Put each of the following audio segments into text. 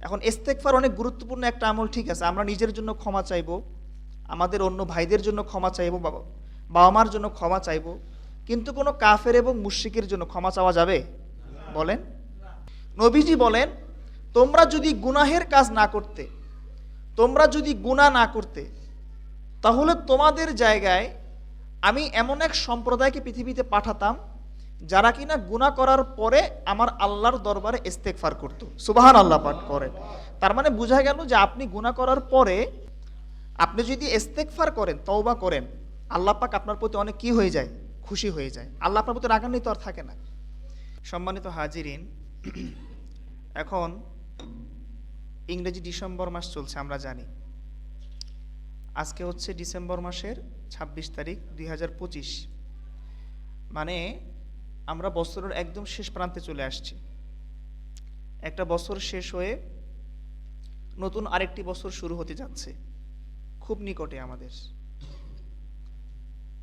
এখন ইস্তেগফার অনেক গুরুত্বপূর্ণ একটা আমল, ঠিক আছে, আমরা নিজের জন্য ক্ষমা চাইবো, আমাদের অন্য ভাইদের জন্য ক্ষমা চাইবো, বাবা মার জন্য ক্ষমা চাইবো, কিন্তু কোনো কাফের এবং মুশরিকের জন্য ক্ষমা চাওয়া যাবে? বলেন। নবীজি বলেন, তোমরা যদি গুনাহের কাজ না করতে, তোমরা যদি গুনাহ না করতে, তাহলে তোমাদের জায়গায় আমি এমন এক সম্প্রদায়কে পৃথিবীতে পাঠাতাম যারা কিনা গুনাহ করার পরে আমার আল্লাহর দরবারে ইস্তেগফার করত। সুবহানাল্লাহ পাঠ করেন। তার মানে বোঝা গেল যে আপনি গুনাহ করার পরে আপনি যদি ইস্তেগফার করেন, তওবা করেন, আল্লাহ পাক আপনার প্রতি অনেক কি হয়ে যায়? খুশি হয়ে যায়। আল্লাহ আপনার প্রতি রাগান্বিত আর থাকে না। সম্মানিত হাজিরিন, এখন ইংরেজি ডিসেম্বর মাস চলছে, আমরা জানি। আজকে হচ্ছে ডিসেম্বর মাসের ২৬ তারিখ ২০২৫। মানে আমরা বছরের একদম শেষ প্রান্তে চলে আসছি। একটা বছর শেষ হয়ে নতুন আরেকটি বছর শুরু হতে যাচ্ছে খুব নিকটে আমাদের।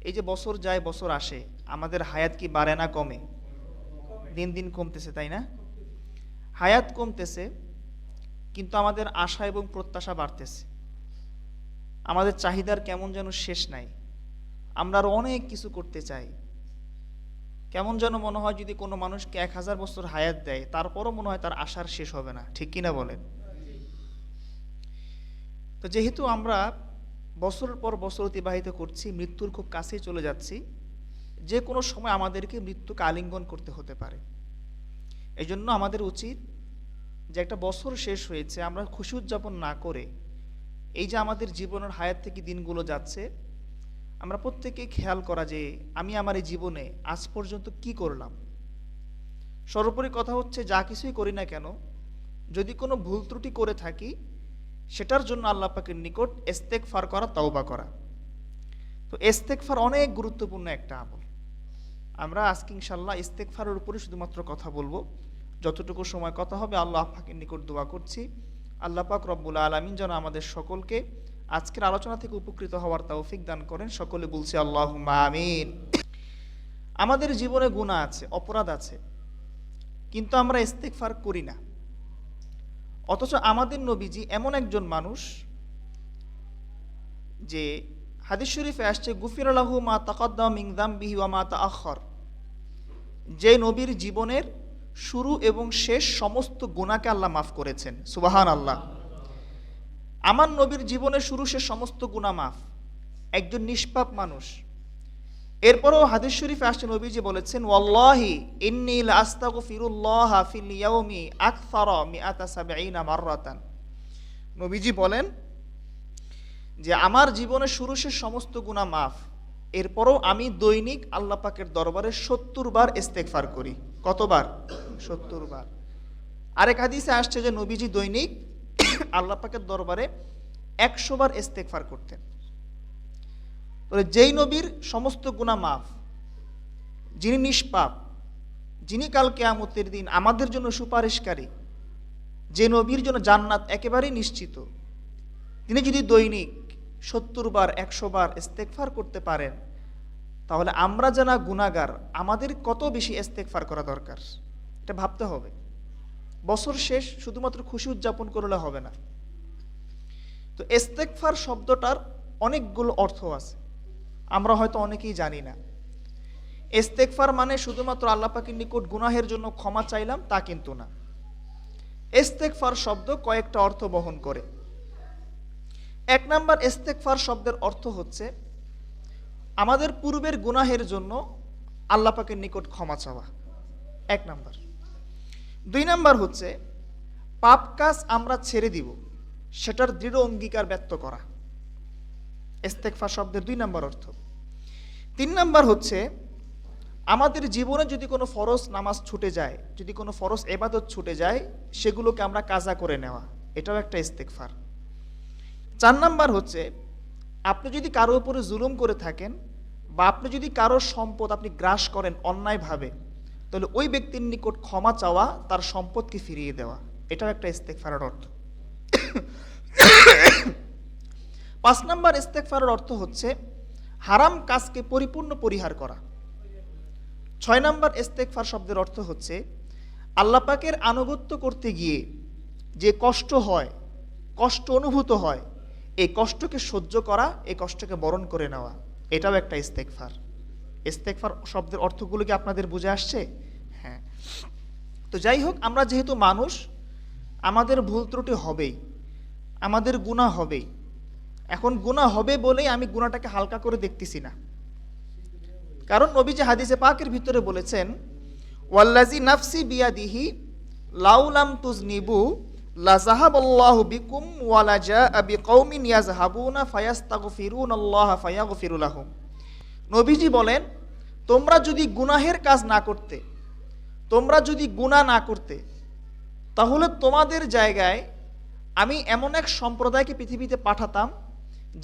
এই যে বছর যায় বছর আসে, আমাদের হায়াত কি বাড়ে না কমে? দিন দিন কমতেছে, তাই না? হায়াত কমতেছে, কিন্তু আমাদের আশা এবং প্রত্যাশা বাড়তেছে। আমাদের চাহিদার কেমন যেন শেষ নাই। আমরা আরো অনেক কিছু করতে চাই। কেমন যেন মনে হয় যদি কোনো মানুষকে ১০০০ বছর হায়াত দেয়, তারপরও মনে হয় তার আশার শেষ হবে না। ঠিক কিনা বলেন? তো যেহেতু আমরা বছরের পর বছর অতিবাহিত করছি, মৃত্যুর খুব কাছেই চলে যাচ্ছি, যে কোনো সময় আমাদেরকে মৃত্যুকে আলিঙ্গন করতে হতে পারে। এই জন্য আমাদের উচিত যে একটা বছর শেষ হয়েছে আমরা খুশি উদযাপন না করে, এই যে আমাদের জীবনের হায়াত থেকে দিনগুলো যাচ্ছে, আমরা প্রত্যেকেই খেয়াল করা যে আমি আমার এই জীবনে আজ পর্যন্ত কি করলাম। সর্বোপরি কথা হচ্ছে, যা কিছুই করি না কেন, যদি কোনো ভুল ত্রুটি করে থাকি, সেটার জন্য আল্লাহ পাকের নিকট ইস্তেগফার করা, তওবা করা। তো ইস্তেগফার অনেক গুরুত্বপূর্ণ একটা আমল। আমরা আজকে ইনশাআল্লাহ ইস্তেগফারের উপরে শুধুমাত্র কথা বলবো। যতটুকু সময় কথা হবে আল্লাহ পাকের নিকট দোয়া করছি, আল্লাহ পাক রব্বুল আলামিন যেন আমাদের সকলকে আজকের আলোচনা থেকে উপকৃত হওয়ার তৌফিক দান করেন। সকলে বলছি আল্লাহুম্মা আমিন। আমাদের জীবনে গুনাহ আছে, অপরাধ আছে, কিন্তু আমরা ইস্তেগফার করি না। অথচ আমাদের নবীজি এমন একজন মানুষ যে হাদিস শরীফে আসছে, গুফিরা লাহু মা তাকাদ্দামা মিন যামবিহি ওয়া মা তাআখার। যে নবীর জীবনের শুরু এবং শেষ সমস্ত গুনাহকে আল্লাহ মাফ করেছেন। সুবহানাল্লাহ। আমার নবীর জীবনের শুরু শেষ সমস্ত গুনাহ মাফ, একজন নিষ্পাপ মানুষ। এরপরও হাদিস শরীফে আসছে, নবীজি বলেছেন, ওয়াল্লাহি ইন্নী লা আস্তাগফিরুল্লাহ ফিল ইয়াউমি আকসারা মিআতা সাবঈনা মাররাতান। নবীজি বলেন যে আমার জীবনের শুরু শেষ সমস্ত গুনাহ মাফ, এরপরও আমি দৈনিক আল্লাহ পাকের দরবারে ৭০ বার ইস্তেগফার করি। কতবার? ৭০ বার। আরেক হাদিসে আসছে যে নবীজি দৈনিক আল্লাহ পাকের দরবারে ১০০ বার ইস্তেগফার করতেন। তবে যেই নবীর সমস্ত গুনাহ মাফ, যিনি নিষ্পাপ, যিনি কাল কিয়ামতের দিন আমাদের জন্য সুপারিশকারী, যে নবীর জন্য জান্নাত একেবারেই নিশ্চিত, তিনি যদি দৈনিক ৭০ বার ১০০ বার ইস্তেগফার করতে পারেন, তাহলে আমরা যারা গুনাহগার, আমাদের কত বেশি ইস্তেগফার করা দরকার, এটা ভাবতে হবে। বছর শেষ শুধুমাত্র খুশি উদযাপন করলে হবে না। তো ইস্তেগফার শব্দটার অনেকগুলো অর্থ আছে, আমরা হয়তো অনেকেই জানি না। ইস্তেগফার মানে শুধুমাত্র আল্লাহ পাকের নিকট গুনাহের জন্য ক্ষমা চাইলাম, তা কিন্তু না। ইস্তেগফার শব্দ কয়েকটা অর্থ বহন করে। এক নাম্বার, ইস্তেগফার শব্দের অর্থ হচ্ছে আমাদের পূর্বের গুনাহের জন্য আল্লাহ পাকের নিকট ক্ষমা চাওয়া, এক নাম্বার। ২ নাম্বার হচ্ছে পাপ কাজ আমরা ছেড়ে দিব, সেটার দৃঢ় অঙ্গীকার ব্যক্ত করা, ইস্তেগফার শব্দের ২ নাম্বার অর্থ। ৩ নাম্বার হচ্ছে আমাদের জীবনে যদি কোনো ফরজ নামাজ ছুটে যায়, যদি কোনো ফরজ ইবাদত ছুটে যায়, সেগুলোকে আমরা কাজা করে নেওয়া, এটাও একটা ইস্তেগফার। ৪ নাম্বার হচ্ছে আপনি যদি কারো উপরে জুলুম করে থাকেন, বা আপনি যদি কারো সম্পদ আপনি গ্রাস করেন অন্যায়ভাবে, তাহলে ওই ব্যক্তির নিকট ক্ষমা চাওয়া, তার সম্পদকে ফিরিয়ে দেওয়া, এটাও একটা ইস্তেগফারের অর্থ। ৫ নাম্বার ইস্তেগফারের অর্থ হচ্ছে হারাম কাজকে পরিপূর্ণ পরিহার করা। ৬ নাম্বার ইস্তেগফার শব্দের অর্থ হচ্ছে আল্লাহ পাকের আনুগত্য করতে গিয়ে যে কষ্ট হয়, কষ্ট অনুভূত হয়, এই কষ্টকে সহ্য করা, এই কষ্টকে বরণ করে নেওয়া, এটাও একটা ইস্তেগফার। ইস্তেগফার শব্দের অর্থগুলো কি আপনাদের বুঝে আসছে? হ্যাঁ। তো যাই হোক, আমরা যেহেতু মানুষ, আমাদের ভুল ত্রুটি হবেই, আমাদের গুনাহ হবেই। এখন গুনাহ হবে বলেই আমি গুনাহটাকে হালকা করে দেখতেছি না, কারণ নবীজি হাদিসে পাকের ভিতরে বলেছেন, ওয়াল্লাজি নাফসি বিয়াদিহি লাউলাম তুজনিবু লাযাহাবাল্লাহু বিকুম ওয়া লাজাআ বিকৌমিন ইয়াযহাবুনা ফায়াস্তাগফিরুনাল্লাহা ফায়াগফিরু লাহুম। নবীজি বলেন, তোমরা যদি গুনাহের কাজ না করতে, তোমরা যদি গুনাহ না করতে, তাহলে তোমাদের জায়গায় আমি এমন এক সম্প্রদায়কে পৃথিবীতে পাঠাতাম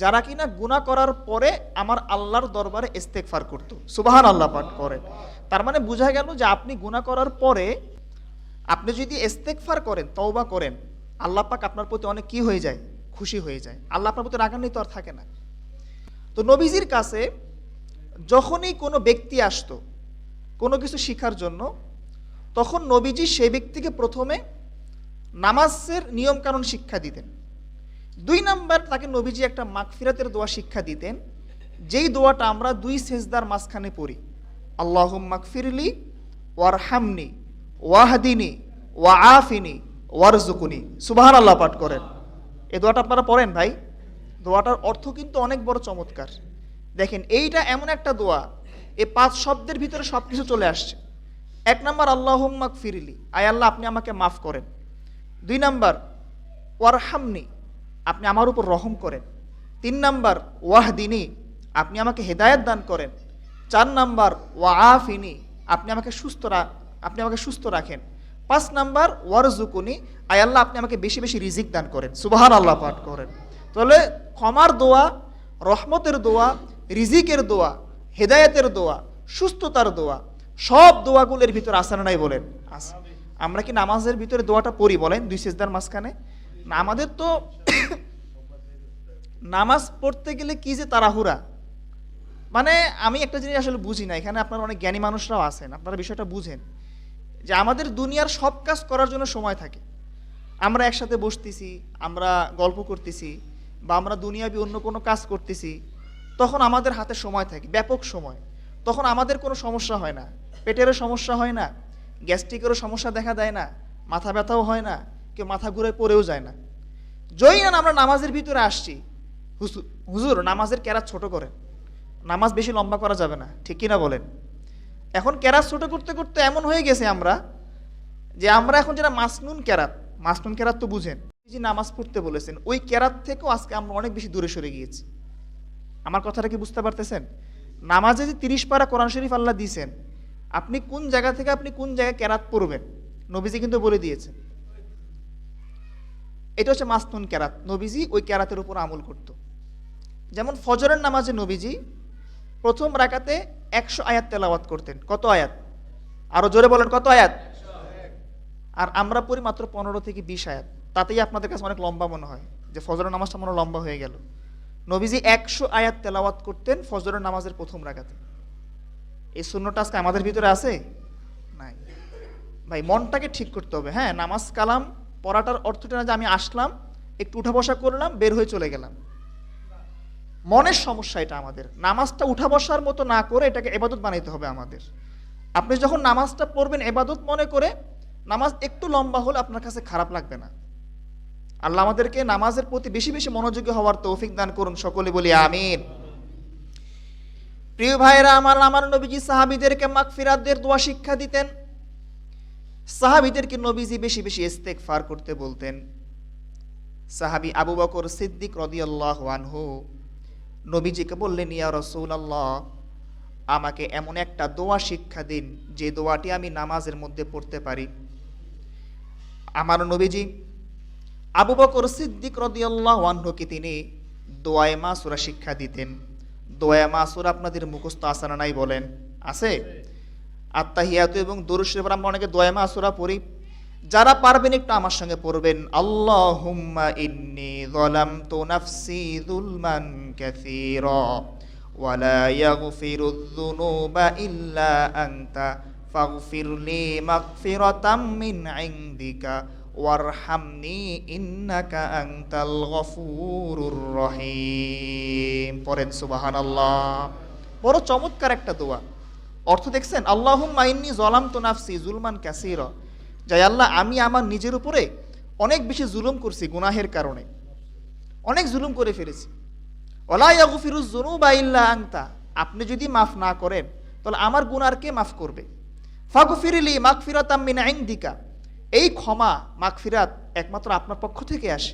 যারা কিনা গুনাহ করার পরে আমার আল্লাহর দরবারে ইস্তেগফার করত। সুবহানাল্লাহ পাঠ করেন। তার মানে বোঝা গেল যে আপনি গুনাহ করার পরে আপনি যদি ইস্তেগফার করেন, তওবা করেন, আল্লাহ পাক আপনার প্রতি অনেক কি হয়ে যায়, খুশি হয়ে যায়। আল্লাহ আপনার প্রতি রাগান্বিত আর থাকে না। তো নবীজির কাছে যখনই কোনো ব্যক্তি আসতো কোনো কিছু শিখার জন্য, তখন নবীজি সেই ব্যক্তিকে প্রথমে নামাজের নিয়মকানুন শিক্ষা দিতেন। 2 নাম্বার, তাকে নবীজি একটা মাগফিরাতের দোয়া শিক্ষা দিতেন, যেই দোয়াটা আমরা 2 সেজদার মাঝখানে পড়ি, আল্লাহুম্মা মাগফিরলি ওয়ারহামনি ওয়াহদিনি ওয়াআফিনি ওয়ারজুকুনি। সুবহানাল্লাহ পাঠ করেন। এই দোয়াটা আপনারা পড়েন ভাই। দোয়াটার অর্থ কিন্তু অনেক বড় চমৎকার। দেখেন, এইটা এমন একটা দোয়া, এই 5 শব্দের ভিতরে সব কিছু চলে আসছে। 1 নাম্বার আল্লাহুম্মা মাগফিরলি, আয় আল্লাহ আপনি আমাকে মাফ করেন। 2 নাম্বার ওয়ারহামনি, আপনি আমার উপর রহম করেন। 3 নাম্বার ওয়াহদিনি, আপনি আমাকে হেদায়েত দান করেন। 4 নাম্বার ওয়াআফিনি, আপনি আমাকে সুস্থ রাখেন। 5 নাম্বার ওয়ারজুকুনি, আয় আল্লাহ আপনি আমাকে বেশি বেশি রিজিক দান করেন। সুবহানাল্লাহ পাঠ করেন। তাহলে ক্ষমার দোয়া, রহমতের দোয়া, রিজিকের দোয়া, হেদায়েতের দোয়া, সুস্থতার দোয়া, সব দোয়াগুলোর ভিতরে আসে না নাই বলেন? আছে। আমরা কি নামাজের ভিতরে দোয়াটা পড়ি বলেন 2 সেজদার মাঝখানে? না, আমাদের তো নামাজ পড়তে গেলে কি যে তাড়াহুড়া। মানে আমি একটা জিনিস আসলে বুঝি না, এখানে আপনারা অনেক জ্ঞানী মানুষরাও আছেন, আপনারা বিষয়টা বুঝেন যে আমাদের দুনিয়ার সব কাজ করার জন্য সময় থাকে। আমরা একসাথে বসতেছি, আমরা গল্প করতেছি, বা আমরা দুনিয়াবি অন্য কোনো কাজ করতেছি, তখন আমাদের হাতে সময় থাকে, ব্যাপক সময়। তখন আমাদের কোনো সমস্যা হয় না, পেটেরও সমস্যা হয় না, গ্যাস্ট্রিকেরও সমস্যা দেখা দেয় না, মাথা ব্যথাও হয় না, কেউ মাথা ঘুরে পড়েও যায় না। যই না আমরা নামাজের ভিতরে আসছি, হুজুর নামাজের কেরাত ছোট করেন, নামাজ বেশি লম্বা করা যাবে না, ঠিক কিনা বলেন? এখন কেরাত ছোট করতে করতে এমন হয়ে গেছে আমরা, যে আমরা এখন যেটা মাসনুন কেরাত তো বুঝেন, যে নামাজ পড়তে বলেছেন, ওই কেরাত থেকেও আজকে আমরা অনেক বেশি দূরে সরে গিয়েছি। আমার কথাটা কি বুঝতে পারতেছেন? নামাজে যে 30 পারা কোরআন শরীফ আল্লাহ দিয়েছেন, আপনি কোন জায়গা থেকে আপনি কোন জায়গায় কেরাত পড়বেন নবীজি কিন্তু বলে দিয়েছেন। এটা হচ্ছে মাসনুন কেরাত। নবীজি ওই কেরাতের উপর আমল করত। যেমন ফজরের নামাজে নবীজি প্রথম রাকাতে 100 আয়াত তেলাওয়াত করতেন। কত আয়াত? আরো জোরে বলেন, কত আয়াত? আর আমরা পড়ি মাত্র 15 থেকে 20 আয়াত। তাতেই আপনাদের কাছে অনেক লম্বা মনে হয়, যে ফজরের নামাজটা মনে লম্বা হয়ে গেল। নবীজি 100 আয়াত তেলাওয়াত করতেন ফজরের নামাজের প্রথম রাকাতে। এই সুন্নতটা আজকে আমাদের ভিতরে আছে? নাই ভাই। মনটাকে ঠিক করতে হবে। হ্যাঁ, নামাজ কালাম পড়াটার অর্থটা না যে আমি আসলাম, একটু উঠা বসা করলাম, বের হয়ে চলে গেলাম। মনের সমস্যা এটা আমাদের। নামাজটা উঠা বসার মতো না করে এটাকে ইবাদত বানাইতে হবে আমাদের। আপনি যখন নামাজটা পড়বেন ইবাদত মনে করে, নামাজ একটু লম্বা হলে আপনার কাছে খারাপ লাগবে না। আল্লাহ আমাদেরকে নামাজের প্রতি বেশি বেশি মনোযোগী হওয়ার তৌফিক দান করুন, সকলে বলি আমিন। প্রিয় ভাইরা আমার নবীজি সাহাবীদেরকে মাগফিরাতের দোয়া শিক্ষা দিতেন। সাহাবীদেরকে নবীজি বেশি বেশি ইস্তেগফার করতে বলতেন। সাহাবী আবু বকর সিদ্দিক রাদিয়াল্লাহু আনহু নবীজিকে বললেন, ইয়া রাসূলুল্লাহ, আমাকে এমন একটা দোয়া শিক্ষা দিন যে দোয়াটি আমি নামাজের মধ্যে পড়তে পারি। আমার নবীজি আবু বকর সিদ্দিক রাদিয়াল্লাহু আনহুকে তিনি দোয়ায়ে মাসুরা শিক্ষা দিতেন। দোয়ায়ে মাসুরা আপনাদের মুখস্থ আছে না নাই বলেন? আছে। আত্তাহিয়াতু এবং দুরূদ শরীফ আমরা অনেকে দোয়ায়ে মাসুরা পড়ি। যারা পারবেন একটু আমার সঙ্গে পড়বেন, আল্লাহুম্মা ইন্নী যালামতু নাফসি যুলমান কাসীরা ওয়া লা ইয়াগফিরুয যুনুবা ইল্লা আনতা ফাগফিরলি মাগফিরাতাম মিন ইনদিকা ওয়ারহামনি ইন্নাকা আনতাল গফুরুর রহিম। পড়েন সুবহানাল্লাহ। বড় চমৎকার একটা দোয়া। অর্থ দেখছেন, আল্লাহুম্মা ইন্নী যালামতু নাফসি যুলমান কাসীরা, যাই আল্লাহ আমি আমার নিজের উপরে অনেক বেশি জুলুম করছি, গুনাহের কারণে অনেক জুলুম করে ফেলেছি। ওয়ালা ইয়াগফিরুয যুনুবা ইল্লা আনতা, আপনি যদি মাফ না করেন তাহলে আমার গুনার কে মাফ করবে? ফাগফিরলি মাগফিরাতাম মিন ইনদিকা, এই ক্ষমা মাগফিরাত একমাত্র আপনার পক্ষ থেকে আসে।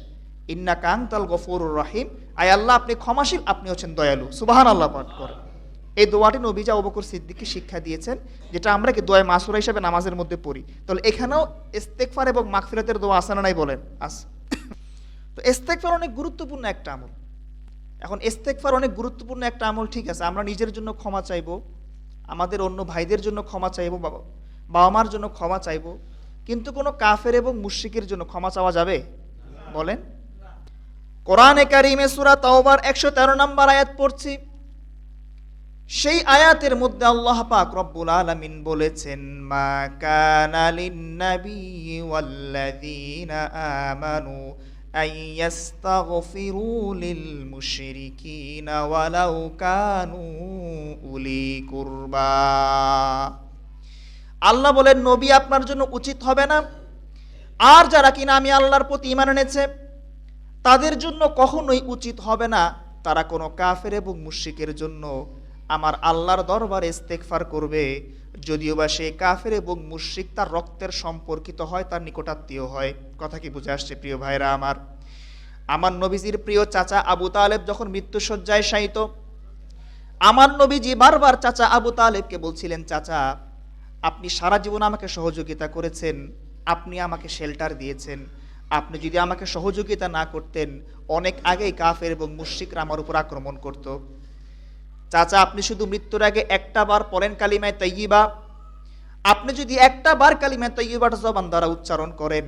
ইন্নাকা আনতাল গফুরুর রহিম, আয় আল্লাহ আপনি ক্ষমাশীল, আপনি হচ্ছেন দয়ালু। সুবহানাল্লাহ পাঠ করে। এই দোয়াটি নবীজি আবু বকর সিদ্দিককে শিক্ষা দিয়েছেন, যেটা আমরা কি দোয়া মাসুরা হিসেবে নামাজের মধ্যে পড়ি। তাহলে এখানেও ইস্তেগফার এবং মাগফিরাতের দোয়া আছে না নাই বলেন? আছে। তো ইস্তেগফার অনেক গুরুত্বপূর্ণ একটা আমল। এখন ইস্তেগফার অনেক গুরুত্বপূর্ণ একটা আমল, ঠিক আছে, আমরা নিজের জন্য ক্ষমা চাইবো, আমাদের অন্য ভাইদের জন্য ক্ষমা চাইবো, বাবা মার জন্য ক্ষমা চাইবো, কিন্তু কোনো কাফের এবং মুশরিকের জন্য ক্ষমা চাওয়া যাবে? বলেন। কোরআনে কারিমে সূরা তাওবার 113 নম্বর আয়াত পড়ছি। সেই আয়াতের মধ্যে আল্লাহ পাক রব্বুল আলামিন বলেছেন, মা কানা লিন-নাবিয়্যি ওয়াল্লাযীনা আমানু আইয়াস্তাগফিরু লিল মুশরিকিনা ওয়ালাউ কানু উলি কুরবা। আল্লাহ বলেন, নবী আপনার জন্য উচিত হবে না, আর যারা কিনা আমি আল্লাহর প্রতি ঈমান এনেছে তাদের জন্য কখনোই উচিত হবে না তারা কোনো কাফের এবং মুশরিকের জন্য আমার আল্লাহর দরবারে ইস্তেগফার করবে, যদিও বা সে কাফের এবং মুশরিক তার রক্তের সম্পর্কিত হয়, তার নিকটাত্মীয় হয়। কথা কি বুঝে আসছে প্রিয় ভাইরা আমার? আমার নবীজির প্রিয় চাচা আবু তালেব যখন মৃত্যুশয্যায় শায়িত, আমার নবীজি বারবার চাচা আবু তালেবকে বলছিলেন, চাচা আপনি সারা জীবন আমাকে সহযোগিতা করেছেন, আপনি আমাকে শেল্টার দিয়েছেন, আপনি যদি আমাকে সহযোগিতা না করতেন অনেক আগেই কাফের এবং মুশরিকরা আমার উপর আক্রমণ করত। চাচা আপনি শুধু মৃত্যুর আগে একটা বার পড়েন কালিমায়ে তাইয়্যিবা, আপনি যদি একটা বার কালিমায়ে তাইয়্যিবাটা জবান দ্বারা উচ্চারণ করেন,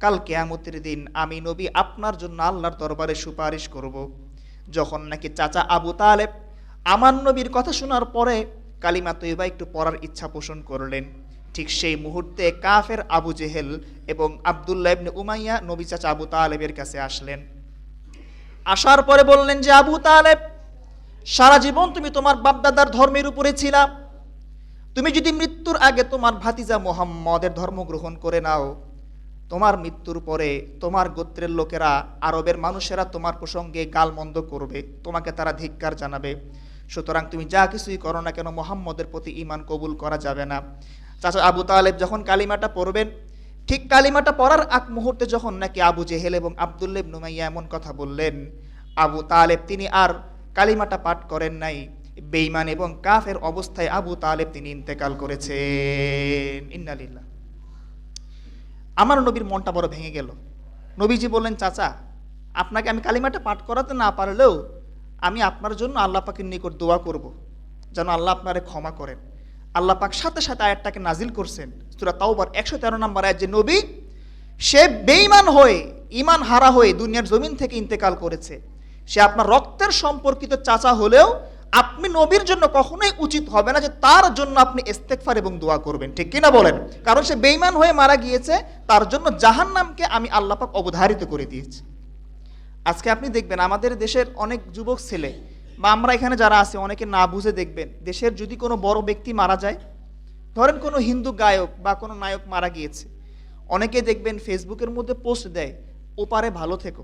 কাল কিয়ামতের দিন আমি নবী আপনার জন্য আল্লাহর দরবারে সুপারিশ করব। যখন নাকি চাচা আবু তালেব আমার নবীর কথা শোনার পরে কালিমা তাইয়্যিবা একটু পড়ার ইচ্ছা পোষণ করলেন, ঠিক সেই মুহূর্তে কাফের আবু জেহেল এবং আব্দুল্লাহ ইবনে উমাইয়া নবী চাচা আবু তালেবের কাছে আসলেন। আসার পরে বললেন যে, আবু তালেব সারা জীবন তুমি তোমার বাপদাদার ধর্মের উপরে ছিলা, তুমি যদি মৃত্যুর আগে তোমার ভাতিজা মুহাম্মদের ধর্ম গ্রহণ করে নাও, তোমার মৃত্যুর পরে তোমার গোত্রের লোকেরা, আরবের মানুষেরা তোমার প্রসঙ্গে গালমন্দ করবে, তোমাকে তারা ধিক্কার জানাবে, সুতরাং তুমি যা কিছুই করো না কেন মুহাম্মদের প্রতি ঈমান কবুল করা যাবে না। চাচা আবু তালেব যখন কালিমাটা পড়বেন, ঠিক কালিমাটা পড়ার আগ মুহূর্তে যখন নাকি আবু জেহেল এবং আব্দুল্লাহ ইবনে উমাইয়া এমন কথা বললেন, আবু তালেব তিনি আর কালিমাটা পাঠ করেন নাই, বেঈমান এবং কাফের অবস্থায় আবু তালেব তিনি ইন্তেকাল করেছেন। ইন্না লিল্লাহ। আমার নবীর মনটা বড় ভেঙে গেল। নবীজি বললেন, চাচা আপনাকে আমি কালিমাটা পাঠ করাতে না পারলেও আমি আপনার জন্য আল্লাহ পাকের নিকট দোয়া করব যেন আল্লাহ আপনারে ক্ষমা করেন। আল্লাহ পাক সাথে সাথে আয়াতটাকে নাজিল করছেন, সূরা তাওবার 113 নম্বর আয়াত, যে নবী সে বেঈমান হয়ে ঈমান হারা হয়ে দুনিয়ার জমিন থেকে ইন্তেকাল করেছে, সে আপনার রক্তের সম্পর্কিত চাচা হলেও আপনি নবীর জন্য কখনোই উচিত হবে না যে তার জন্য আপনি ইস্তেগফার এবং দোয়া করবেন, ঠিক কিনা বলেন? কারণ সে বেঈমান হয়ে মারা গিয়েছে, তার জন্য জাহান্নামকে আমি আল্লাহ পাক অবধারিত করে দিয়েছি। আজকে আপনি দেখবেন আমাদের দেশের অনেক যুবক ছেলে বা আমরা এখানে যারা আছে অনেকে না বুঝে দেখবেন, দেশের যদি কোনো বড় ব্যক্তি মারা যায়, ধরেন কোনো হিন্দু গায়ক বা কোনো নায়ক মারা গিয়েছে, অনেকে দেখবেন ফেসবুকের মধ্যে পোস্ট দেয়, ওপারে ভালো থেকো।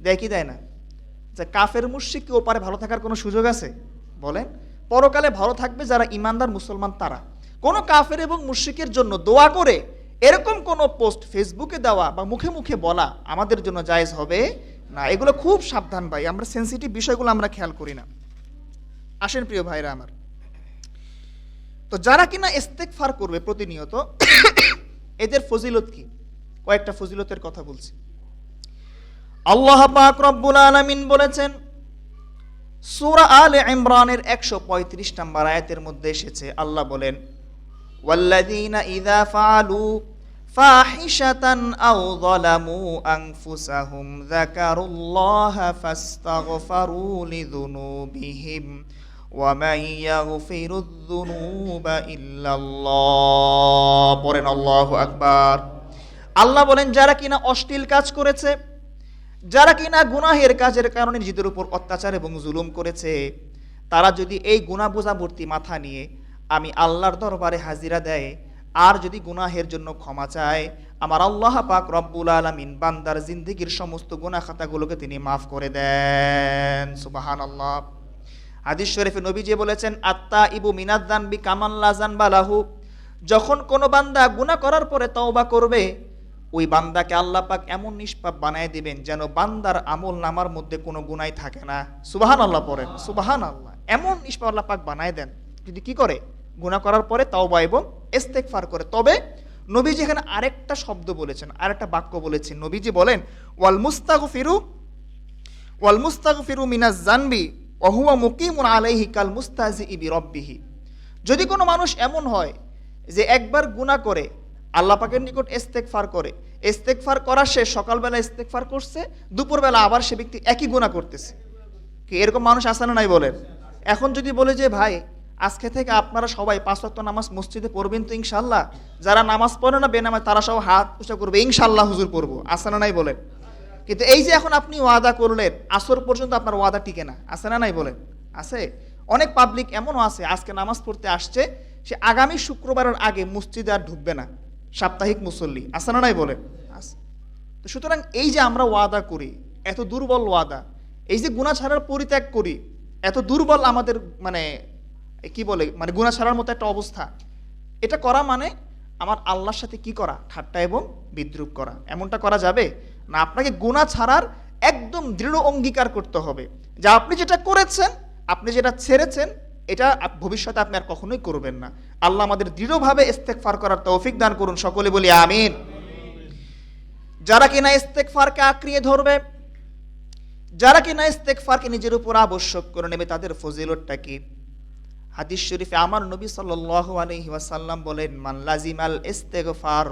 দেয় কি দেয় না? যে কাফের মুশরিক কি ওপারে ভালো থাকার কোনো সুযোগ আছে? বলেন। পরকালে ভালো থাকবে যারা ইমানদার মুসলমান তারা। কোনো কাফের এবং মুশরিকের জন্য দোয়া করে এরকম কোনো পোস্ট ফেসবুকে দেওয়া বা মুখে মুখে বলা আমাদের জন্য জায়েজ হবে না। এগুলো খুব সাবধান ভাই, আমরা সেন্সিটিভ বিষয়গুলো আমরা খেয়াল করি না। আসেন প্রিয় ভাইরা আমার, তো যারা কিনা ইস্তেগফার করবে প্রতিনিয়ত এদের ফজিলত কি? কয়েকটা ফজিলতের কথা বলছি। আল্লাহ পাক রব্বুল আলামিন বলেছেন, সূরা আলে ইমরানের 135 নম্বর আয়াতের মধ্যে এসেছে, আল্লাহ বলেন, ওয়াল্লাযীনা ইযা ফাআলু ফাহিশাতান আও যালামু আনফুসাহুম যাকারুল্লাহা ফাস্তাগফারু লিযুনুবিহিম ওয়া মান ইয়াগফিরুয যুনুবা ইল্লাল্লাহ। পড়েন আল্লাহু আকবার। আল্লাহ বলেন যারা কিনা অশ্লীল কাজ করেছে, যারা কিনা গুনাহের কাজের কারণে নিজেদের উপর অত্যাচার এবং জুলুম করেছে, তারা যদি এই গুনাহ বোঝা ভর্তি মাথা নিয়ে আমি আল্লাহর দরবারে হাজিরা দেয় আর যদি গুনাহের জন্য ক্ষমা চায়, আমার আল্লাহ পাক রব্বুল আলামিন বান্দার জিন্দেগির সমস্ত গুনাহ খাতাগুলোকে তিনি মাফ করে দেন। সুবহানাল্লাহ। হাদিস শরীফে নবীজি বলেছেন, আত্তা ইবু মিনাদ যানবি কামান লা যানবা লাহু, যখন কোনো বান্দা গুনাহ করার পরে তওবা করবে, ওই বান্দাকে আল্লাহ পাক এমন নিষ্পাপ বানায় দিবেন যেন বান্দার আমল নামার মধ্যে কোনো গুনাহ থাকে না। সুবহানাল্লাহ পড়েন, সুবহানাল্লাহ। এমন নিষ্পাপ আল্লাহ পাক বানায় দেন যদি কি করে, গুনাহ করার পরে তওবা এবং ইস্তেগফার করে। তবে নবীজি এখানে আরেকটা শব্দ বলেছেন, আরেকটা বাক্য বলেছেন। নবীজি বলেন, ওয়াল মুস্তাগফিরু মিনাজ যানবি ওয়া হুয়া মুকিমুন আলাইহি কাল মুস্তাহজিই বিরাব্বিহি। যদি কোনো মানুষ এমন হয় যে একবার গুনাহ করে আল্লাহ পাকের নিকট ইস্তেগফার করে, ইস্তেগফার করা শেষ, সকালবেলা ইস্তেগফার করছে, দুপুরবেলা আবার সে ব্যক্তি একই গুনাহ করতেছে, কি এরকম মানুষ আছে না নাই বলেন? এখন যদি বলে যে ভাই আজকে থেকে আপনারা সবাই 5 ওয়াক্ত নামাজ মসজিদে পড়বেন তো ইনশাআল্লাহ, যারা নামাজ পড়ে না বেনামাজ তারা সব হাত উঁচা করবে, ইনশাআল্লাহ হুজুর পড়বো, আছে না নাই বলেন? কিন্তু এই যে এখন আপনি ওয়াদা করলেন, আসর পর্যন্ত আপনার ওয়াদা টিকে না, আছে না নাই বলেন? আছে। অনেক পাবলিক এমনও আছে আজকে নামাজ পড়তে আসছে, সে আগামী শুক্রবারের আগে মসজিদে আর ঢুকবে না, সাপ্তাহিক মুসল্লি, আছে না নাই বলেন? আছে। তো সুতরাং এই যে আমরা ওয়াদা করি, এত দুর্বল ওয়াদা, এই যে গুনাহ ছাড়ার পরিত্যাগ করি, এত দুর্বল আমাদের মানে কি বলে মানে গুনাহ ছাড়ার মতো একটা অবস্থা, এটা করা মানে আমার আল্লাহর সাথে কি করা, ঠাট্টা এবং বিদ্রুপ করা। এমনটা করা যাবে না। আপনাকে গুনাহ ছাড়ার একদম দৃঢ় অঙ্গীকার করতে হবে যে আপনি যেটা করেছেন, আপনি যেটা ছেড়েছেন, এটা ভবিষ্যতে আপনি আর কখনোই করবেন না। আল্লাহ আমাদের দৃঢ়ভাবে ইস্তেগফার করার তৌফিক দান করুন, সকলে বলি আমিন। যারা কিনা ইস্তেগফারকে আঁকড়িয়ে ধরবে, যারা কিনা ইস্তেগফারকে নিজের উপর আবশ্যক করে নেবে, তাদের ফজিলতটা কি? হাদিস শরীফে আমার নবী সাল্লাল্লাহু আলাইহি ওয়াসাল্লাম বলেন, মান লাজিমাল ইস্তেগফার,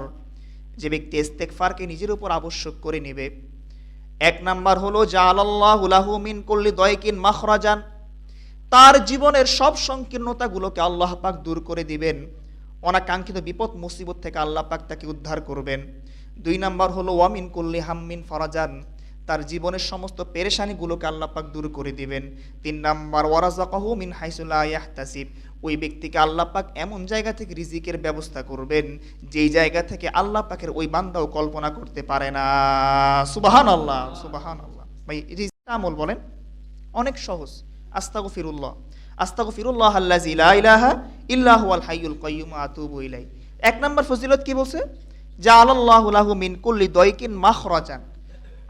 যে ব্যক্তি ইস্তেগফারকে নিজের উপর আবশ্যক করে নেবে, এক নাম্বার হলো জাআলাল্লাহু লাহু মিন কুল্লি দায়কিন মাখরাজান, তার জীবনের সব সংকীর্ণতাগুলোকে আল্লাহ পাক দূর করে দিবেন, অনাকাঙ্ক্ষিত বিপদ মুসিবত থেকে আল্লাহ পাক তাকে উদ্ধার করবেন। 2 নাম্বার হলো ওয়া মিন কুল্লি হাম্মিন ফারাজান, তার জীবনের সমস্ত পেরেশানিগুলোকে আল্লাহ পাক দূর করে দিবেন। 3 নাম্বার ওয়ারাযাকাহু মিন হাইসু লা ইয়াহতাসিব, ওই ব্যক্তিকে আল্লাহ পাক এমন জায়গা থেকে রিজিকের ব্যবস্থা করবেন যেই জায়গা থেকে আল্লাহ পাকের ওই বান্দাও কল্পনা করতে পারে না। সুবহানাল্লাহ, সুবহানাল্লাহ। ভাই রিজিক আমল বলেন অনেক সহজ। আস্তাগফিরুল্লাহ, আস্তাগফিরুল্লাহ আল্লাযী লা ইলাহা ইল্লা হুয়াল হাইয়ুল কাইয়্যুম ওয়া আতুবু ইলাইহি। 1 নাম্বার ফজিলত কি বলছে? জাআলাল্লাহু লাহু মিন কুল্লি দায়কিন মাখরাজান,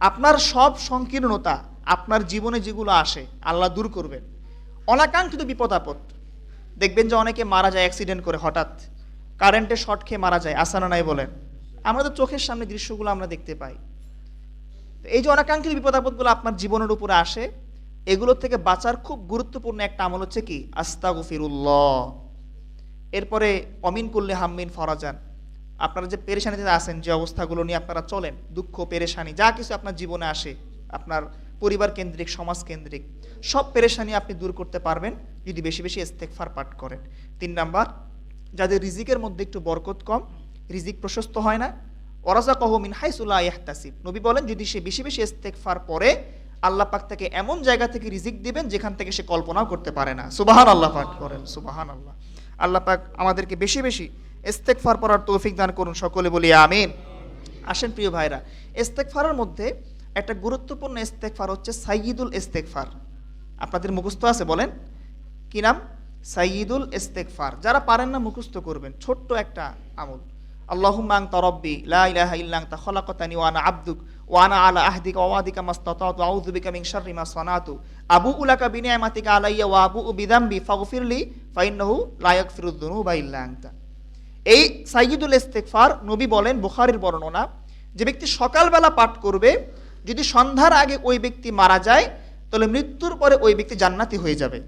আপনার সব সংকীর্ণতা আপনার জীবনে যেগুলো আসে আল্লাহ দূর করবেন। অনাকাঙ্ক্ষিত বিপদ আপদ, দেখবেন যে অনেকে মারা যায় অ্যাক্সিডেন্ট করে, হঠাৎ কারেন্টের শর্ট খেয়ে মারা যায়, আসানা নাই বলেন? আমরা তো চোখের সামনে দৃশ্যগুলো আমরা দেখতে পাই। এই যে অনাকাঙ্ক্ষিত বিপদ আপদগুলো আপনার জীবনের উপরে আসে, এগুলোর থেকে বাঁচার খুব গুরুত্বপূর্ণ একটা আমল হচ্ছে কি? আস্তাগফিরুল্লাহ। এরপরে অমিন কুল্লি হাম্মিন ফরাজান, আপনারা যে পেরেশানিতে আছেন, যে অবস্থাগুলো নিয়ে আপনারা চলেন, দুঃখ পেরেশানি যা কিছু আপনার জীবনে আসে, আপনার পরিবার কেন্দ্রিক, সমাজ কেন্দ্রিক, সব পেরেশানি আপনি দূর করতে পারবেন যদি বেশি বেশি ইস্তেগফার পাঠ করেন। 3 নাম্বার, যাদের রিজিকের মধ্যে একটু বরকত কম, রিজিক প্রশস্ত হয় না, ওয়ারাযাকাহু মিন হাইসু লা ইয়াহতাসিব, নবী বলেন যদি সে বেশি বেশি ইস্তেগফার পড়ে আল্লাহ পাক তাকে এমন জায়গা থেকে রিজিক দিবেন যেখান থেকে সে কল্পনাও করতে পারে না। সুবহানাল্লাহ পাঠ করেন, সুবহানাল্লাহ। আল্লাহ পাক আমাদেরকে বেশি বেশি ইস্তেগফার পড়ার তৌফিক দান করুন, সকলে বলি আমিন। আসেন প্রিয় ভাইরা, ইস্তেগফারের মধ্যে একটা গুরুত্বপূর্ণ ইস্তেগফার হচ্ছে সাইয়্যিদুল ইস্তেগফার। আপনাদের মুখস্থ আছে? বলেন কি নাম? সাইয়্যিদুল ইস্তেগফার। যারা পারেন না মুখস্থ করবেন, ছোট্ট একটা আমল। আল্লাহুম্মা আনতা রাব্বি লা ইলাহা ইল্লা আনতা খালাকতানি ওয়া আনা আবদুক ওয়া আনা আলা আহদিকা ওয়া ওয়াদিকা মাসতাতাতু আউযু বিকা মিন শাররি মা সানাতু আবুউ লাকা বিনিআমাতিকা আলাইয়া ওয়া আবুউ বিযামবি ফাগফিরলি ফাইন্নাহু লা ইয়াগফিরুয যুনুবা ইল্লা আনতা। এই সাইয়্যিদুল ইস্তেগফার নবী বলেন, বুখারীর বর্ণনা, যে ব্যক্তি সকালবেলা পাঠ করবে, যদি সন্ধ্যার আগে ওই ব্যক্তি মারা যায় তাহলে মৃত্যুর পরে ওই ব্যক্তি জান্নাতি হয়ে যাবে।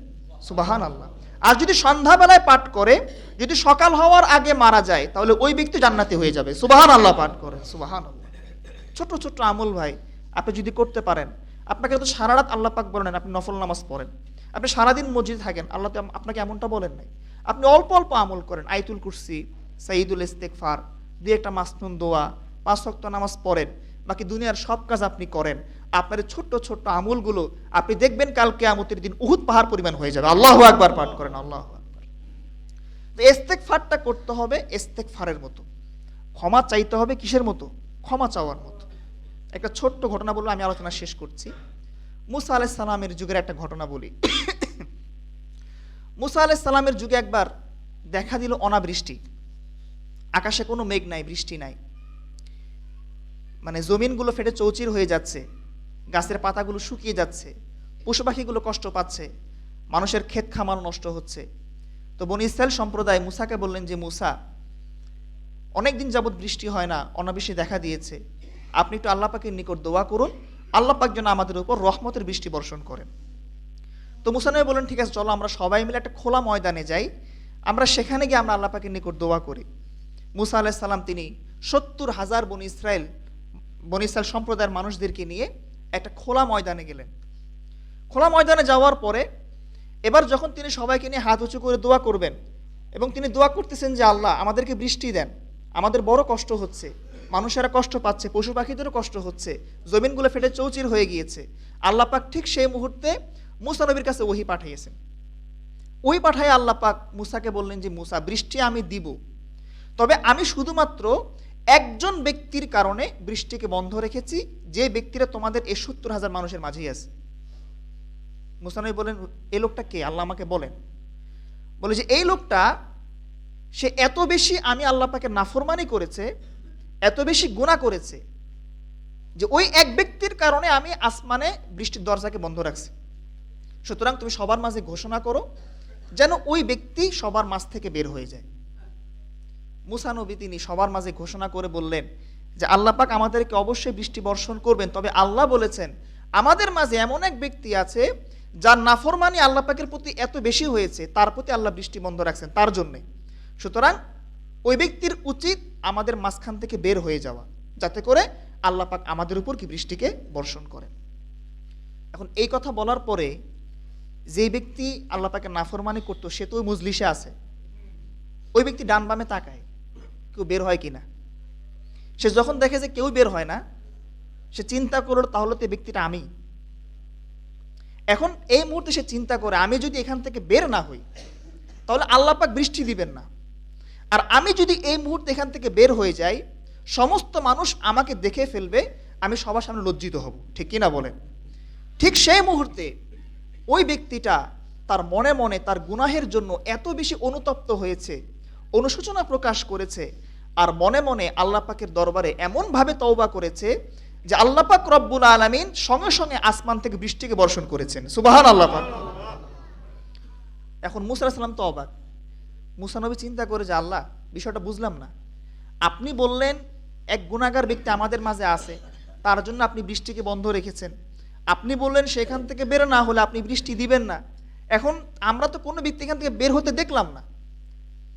সুবহানাল্লাহ। আর যদি সন্ধ্যাবেলায় পাঠ করে, যদি সকাল হওয়ার আগে মারা যায় তাহলে ওই ব্যক্তি জান্নাতি হয়ে যাবে। সুবহানাল্লাহ পাঠ করে, সুবহানাল্লাহ। ছোট ছোট আমল ভাই আপনি যদি করতে পারেন, আপনাকে তো সারা রাত আল্লাহ পাক বলেন আপনি নফল নামাজ পড়েন, আপনি সারাদিন মসজিদে থাকেন, আল্লাহ তো আপনাকে এমনটা বলেন নাই। আপনি অল্প অল্প আমল করেন, আয়াতুল কুরসি, সাইয়্যিদুল ইস্তেগফার, 2 একটা মাসনুন দোয়া, 5 ওয়াক্ত নামাজ পড়েন, বাকি দুনিয়ার সব কাজ আপনি করেন, আপনার ছোট্ট ছোট্ট আমলগুলো আপনি দেখবেন কাল কিয়ামতের দিন উহুদ পাহাড় পরিমাণ হয়ে যাবে। আল্লাহু আকবার পাঠ করেন, আল্লাহু আকবার। তো ইস্তেগফারটা করতে হবে ইস্তেগফারের মতো, ক্ষমা চাইতে হবে কিসের মতো? ক্ষমা চাওয়ার মতো। একটা ছোট্ট ঘটনা বলে আমি আলোচনা শেষ করছি। মুসা আলাইহিস সালামের যুগের একটা ঘটনা বলি। মুসা আলাইহিস সালামের যুগে একবার দেখা দিল অনাবৃষ্টি, আকাশে কোনো মেঘ নাই, বৃষ্টি নাই, মানে জমিনগুলো ফেটে চৌচির হয়ে যাচ্ছে, গাছের পাতাগুলো শুকিয়ে যাচ্ছে, পশু পাখিগুলো কষ্ট পাচ্ছে, মানুষের ক্ষেত খামার নষ্ট হচ্ছে। তো বনী ইসরাইল সম্প্রদায় মুসাকে বললেন যে মুসা, অনেকদিন যাবৎ বৃষ্টি হয় না, অনাবৃষ্টি দেখা দিয়েছে, আপনি একটু আল্লাহ পাকের নিকট দোয়া করুন, আল্লাহ পাক যেন আমাদের উপর রহমতের বৃষ্টি বর্ষণ করেন। তো মুসা নবী বললেন ঠিক আছে, চলো আমরা সবাই মিলে একটা খোলা ময়দানে যাই, আমরা সেখানে গিয়ে আমরা আল্লাহ পাকের নিকট দোয়া করি। মুসা আলাইহিস সালাম তিনি 70,000 বনী ইসরাইল সম্প্রদায়ের মানুষদেরকে নিয়ে একটা খোলা ময়দানে গেলেন। খোলা ময়দানে যাওয়ার পরে এবার যখন তিনি সবাইকে নিয়ে হাত উঁচু করে দোয়া করবেন, এবং তিনি দোয়া করতেছেন যে আল্লাহ আমাদেরকে বৃষ্টি দেন, আমাদের বড় কষ্ট হচ্ছে, মানুষেরা কষ্ট পাচ্ছে, পশু পাখিদেরও কষ্ট হচ্ছে, জমিনগুলো ফেটে চৌচির হয়ে গিয়েছে। আল্লাহ পাক ঠিক সেই মুহূর্তে মুসা নবীর কাছে ওহী পাঠিয়েছেন। ওহী পাঠায় আল্লাহ পাক মুসাকে বললেন যে মুসা, বৃষ্টি আমি দিব, তবে আমি শুধুমাত্র একজন ব্যক্তির কারণে বৃষ্টিকে বন্ধ রেখেছি, যে ব্যক্তিরা তোমাদের এই 70,000 মানুষের মাঝেই আছে। মুসা নবী বলেন এই লোকটা কে, আল্লাহ আমাকে বলেন। বলে যে এই লোকটা, সে এত বেশি আমি আল্লাহ পাকে নাফরমানি করেছে, এত বেশি গুনাহ করেছে, যে ওই এক ব্যক্তির কারণে আমি আসমানে বৃষ্টির দরজাকে বন্ধ রাখছি। সুতরাং তুমি সবার মাঝে ঘোষণা করো যেন ওই ব্যক্তি সবার মাঝ থেকে বের হয়ে যায়। মুসা নবী তিনি সবার মাঝে ঘোষণা করে বললেন যে আল্লাহ পাক আমাদেরকে অবশ্যই বৃষ্টি বর্ষণ করবেন, তবে আল্লাহ বলেছেন আমাদের মাঝে এমন এক ব্যক্তি আছে যার নাফরমানি আল্লাহ পাকের প্রতি এত বেশি হয়েছে, তার প্রতি আল্লাহ বৃষ্টি বন্ধ রাখছেন তার জন্যে। সুতরাং ওই ব্যক্তির উচিত আমাদের মাঝখান থেকে বের হয়ে যাওয়া, যাতে করে আল্লাহ পাক আমাদের উপর কি বৃষ্টিকে বর্ষণ করেন। এখন এই কথা বলার পরে যেই ব্যক্তি আল্লাহ পাকে নাফরমানি করতো সে তো ওই মজলিসে আছে, ওই ব্যক্তি ডান বামে তাকায় কেউ বের হয় কিনা। সে যখন দেখে যে কেউ বের হয় না, সে চিন্তা করলো তাহলে তো এই ব্যক্তিটা আমি। এখন এই মুহূর্তে সে চিন্তা করে আমি যদি এখান থেকে বের না হই তাহলে আল্লাহ পাক বৃষ্টি দিবেন না, আর আমি যদি এই মুহূর্তে এখান থেকে বের হয়ে যাই সমস্ত মানুষ আমাকে দেখে ফেলবে, আমি সবার সামনে লজ্জিত হব, ঠিক কিনা বলেন। ঠিক সেই মুহূর্তে ওই ব্যক্তিটা তার মনে মনে তার গুনাহের জন্য এত বেশি অনুতপ্ত হয়েছে, অনুশোচনা প্রকাশ করেছে, আর মনে মনে আল্লাহ পাকের দরবারে এমনভাবে তওবা করেছে যে আল্লাহ পাক রব্বুল আলামিন সঙ্গে সঙ্গে আসমান থেকে বৃষ্টিকে বর্ষণ করেছেন। সুবহানাল্লাহ পাক। এখন মুসা আলাইহিস সালাম তো অবাক। মুসা নবী চিন্তা করে যে আল্লাহ, বিষয়টা বুঝলাম না, আপনি বললেন এক গুনাহগার ব্যক্তি আমাদের মাঝে আছে, তার জন্য আপনি বৃষ্টিকে বন্ধ রেখেছেন, আপনি বললেন সেখান থেকে বের না হলে আপনি বৃষ্টি দিবেন না, এখন আমরা তো কোনো ব্যক্তি এখান থেকে বের হতে দেখলাম না,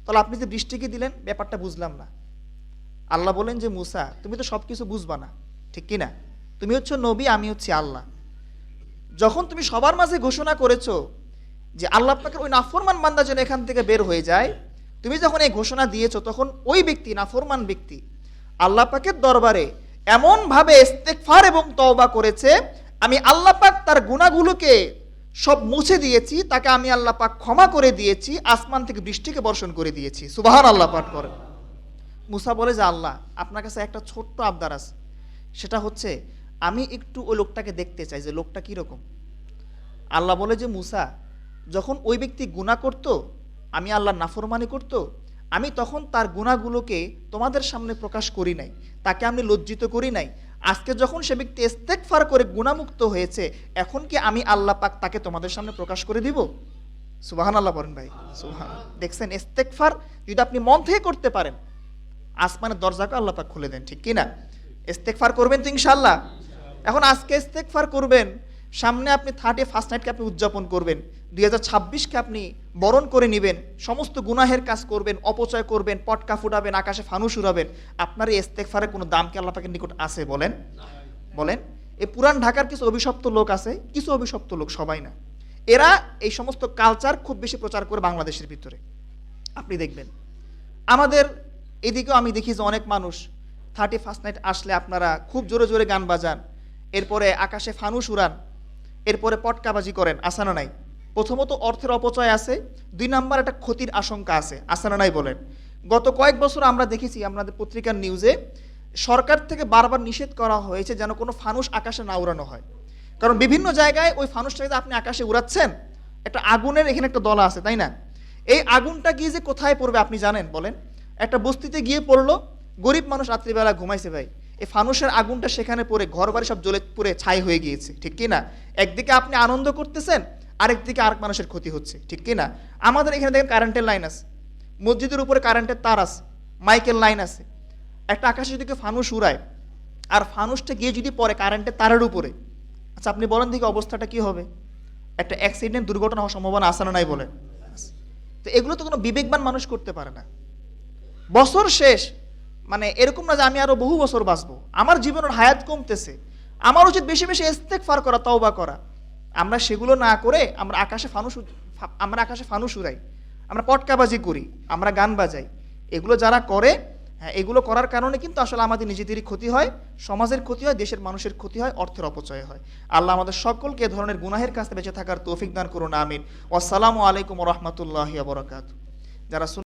তাহলে আপনি যে বৃষ্টিকে দিলেন ব্যাপারটা বুঝলাম না। আল্লাহ বলেন যে মুসা, তুমি তো সব কিছু বুঝবা না, ঠিক কিনা, তুমি হচ্ছে নবী, আমি হচ্ছি আল্লাহ। যখন তুমি সবার মাঝে ঘোষণা করেছো যে আল্লাহ পাকের ওই নাফরমান বান্দা যেন এখান থেকে বের হয়ে যায়, তুমি যখন এই ঘোষণা দিয়েছো তখন ওই ব্যক্তি, নাফরমান ব্যক্তি, আল্লাহ পাকের দরবারে এমনভাবে ইস্তেগফার এবং তওবা করেছে, আমি আল্লাহ পাক তার গুনাহগুলোকে সব মুছে দিয়েছি, তাকে আমি আল্লাহ পাক ক্ষমা করে দিয়েছি, আসমান থেকে বৃষ্টিকে বর্ষণ করে দিয়েছি। সুবহানাল্লাহ পাঠ করেন। মুসা বলে যে আল্লাহ, আপনার কাছে একটা ছোট্ট আবদার আছে, সেটা হচ্ছে আমি একটু ওই লোকটাকে দেখতে চাই যে লোকটা কীরকম। আল্লাহ বলে যে মুসা, যখন ওই ব্যক্তি গুনাহ করত, আমি আল্লাহর নাফরমানি করত, আমি তখন তার গুনাহগুলোকে তোমাদের সামনে প্রকাশ করি নাই, তাকে আমি লজ্জিত করি নাই। আজকে যখন সে ব্যক্তি ইস্তেগফার করে গুনাহমুক্ত হয়েছে, এখন কি আমি আল্লাহ পাক তাকে তোমাদের সামনে প্রকাশ করে দিব? সুবহানাল্লাহ বলেন ভাই, সুবহানাল্লাহ। দেখছেন, ইস্তেগফার যদি আপনি মন থেকে করতে পারেন, আসমানের দরজাকে আল্লাহ পাক খুলে দেন, ঠিক কিনা। ইস্তেগফার করবেন তো ইনশাআল্লাহ। এখন আজকে ইস্তেগফার করবেন, সামনে আপনি 31st নাইটকে আপনি উদযাপন করবেন, 2026কে আপনি বরণ করে নেবেন, সমস্ত গুনাহের কাজ করবেন, অপচয় করবেন, পটকা ফুটাবেন, আকাশে ফানুস উড়াবেন, আপনার এই ইস্তেগফারের কোনো দাম কি আল্লাহ পাকের নিকট আছে বলেন? বলেন। এই পুরান ঢাকার কিছু অভিশপ্ত লোক আছে, কিছু অভিশপ্ত লোক, সবাই না, এরা এই সমস্ত কালচার খুব বেশি প্রচার করে বাংলাদেশের ভিতরে। আপনি দেখবেন আমাদের এদিকেও আমি দেখি যে অনেক মানুষ 31st নাইট আসলে আপনারা খুব জোরে জোরে গান বাজান, এরপরে আকাশে ফানুস উড়ান, এরপরে পটকাবাজি করেন, আসে না নাই? প্রথমত অর্থের অপচয় আছে, 2 নাম্বার একটা ক্ষতির আশঙ্কা আছে, আসে না নাই বলেন? গত কয়েক বছর আমরা দেখেছি আপনাদের পত্রিকার নিউজে সরকার থেকে বারবার নিষেধ করা হয়েছে যেন কোনো ফানুস আকাশে না উড়ানো হয়। কারণ বিভিন্ন জায়গায় ওই ফানুসটাকে আপনি আকাশে উড়াচ্ছেন, একটা আগুনের এখানে একটা দলা আছে, তাই না? এই আগুনটা গিয়ে যে কোথায় পড়বে আপনি জানেন বলেন? একটা বস্তিতে গিয়ে পড়লো, গরিব মানুষ রাত্রিবেলা ঘুমাইছে ভাই, এই ফানুসের আগুনটা সেখানে পড়ে ঘর বাড়ি সব জ্বলে পুড়ে ছাই হয়ে গিয়েছে, ঠিক কি না? একদিকে আপনি আনন্দ করতেছেন, আরেকদিকে আরেক মানুষের ক্ষতি হচ্ছে, ঠিক কি না? আমাদের এখানে দেখেন কারেন্টের লাইন আছে, মসজিদের উপরে কারেন্টের তার আছে, মাইকের লাইন আছে, একটা আকাশে যদি কেউ ফানুস উড়ায় আর ফানুসটা গিয়ে যদি পড়ে কারেন্টের তারের উপরে, আচ্ছা আপনি বলেন দেখি অবস্থাটা কি হবে? একটা অ্যাক্সিডেন্ট, দুর্ঘটনা হওয়ার সম্ভাবনা আছে না নাই বলেন? তো এগুলো তো কোনো বিবেকবান মানুষ করতে পারে না। বছর শেষ, মানে এরকম না যে আমি আরো বহু বছর বাঁচবো, আমার জীবনের হায়াত কমতেছে, আমার উচিত বেশি বেশি ইস্তেগফার করা, তওবা করা। আমরা সেগুলো না করে আমরা আকাশে ফানুস উড়াই, আমরা পটকাবাজি করি, আমরা গান বাজাই। এগুলো যারা করে, হ্যাঁ, এগুলো করার কারণে কিন্তু আসলে আমাদের নিজেদেরই ক্ষতি হয়, সমাজের ক্ষতি হয়, দেশের মানুষের ক্ষতি হয়, অর্থের অপচয় হয়। আল্লাহ আমাদের সকলকে এ ধরনের গুনাহের কাছে বেঁচে থাকার তৌফিক দান করুন, আমিন। আসসালামু আলাইকুম ওয়া রাহমাতুল্লাহি ওয়া বারাকাতুহু। যারা